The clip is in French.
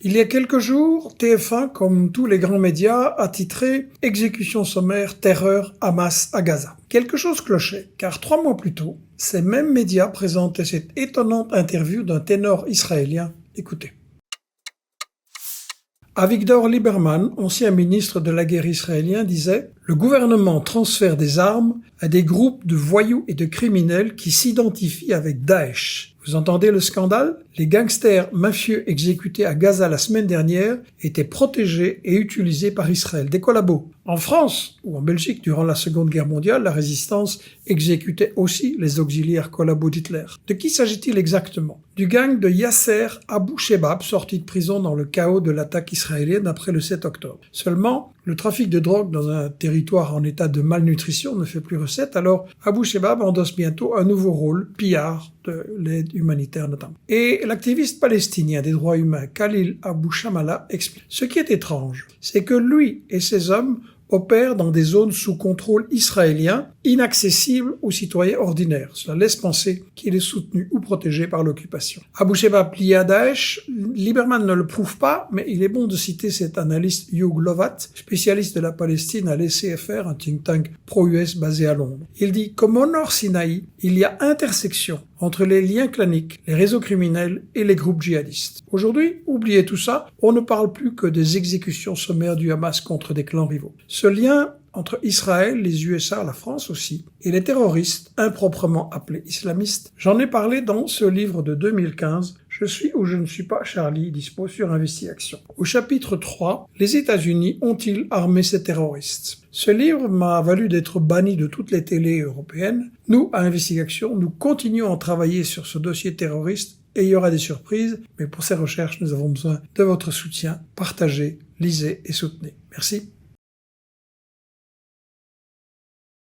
Il y a quelques jours, TF1, comme tous les grands médias, a titré « Exécution sommaire, terreur, Hamas à Gaza ». Quelque chose clochait, car 3 mois plus tôt, ces mêmes médias présentaient cette étonnante interview d'un ténor israélien. Écoutez. Avigdor Lieberman, ancien ministre de la guerre israélien, disait « Le gouvernement transfère des armes à des groupes de voyous et de criminels qui s'identifient avec Daesh. » Vous entendez le scandale? Les gangsters mafieux exécutés à Gaza la semaine dernière étaient protégés et utilisés par Israël, des collabos. En France ou en Belgique, durant la Seconde Guerre mondiale, la résistance exécutait aussi les auxiliaires collabos d'Hitler. De qui s'agit-il exactement? Du gang de Yasser Abu Shebab, sorti de prison dans le chaos de l'attaque israélienne après le 7 octobre. Seulement, le trafic de drogue dans un territoire en état de malnutrition ne fait plus recette, alors Abu Shebab endosse bientôt un nouveau rôle, pillard de l'aide humanitaire notamment. Et l'activiste palestinien des droits humains Khalil Abu Shamala explique. Ce qui est étrange, c'est que lui et ses hommes opèrent dans des zones sous contrôle israélien, inaccessibles aux citoyens ordinaires. Cela laisse penser qu'il est soutenu ou protégé par l'occupation. Abu Shebab lié à Daesh, Lieberman ne le prouve pas, mais il est bon de citer cet analyste Hugh Lovat, spécialiste de la Palestine à l'ECFR, un think tank pro-US basé à Londres. Il dit qu'au Nord Sinaï, il y a intersection entre les liens claniques, les réseaux criminels et les groupes djihadistes. Aujourd'hui, oubliez tout ça, on ne parle plus que des exécutions sommaires du Hamas contre des clans rivaux. Ce lien entre Israël, les USA, la France aussi, et les terroristes improprement appelés islamistes, j'en ai parlé dans ce livre de 2015, Je suis ou je ne suis pas Charlie, dispo sur Investigation. Au chapitre 3, les États-Unis ont-ils armé ces terroristes? Ce livre m'a valu d'être banni de toutes les télés européennes. Nous, à Investigation, nous continuons à travailler sur ce dossier terroriste et il y aura des surprises, mais pour ces recherches, nous avons besoin de votre soutien. Partagez, lisez et soutenez. Merci.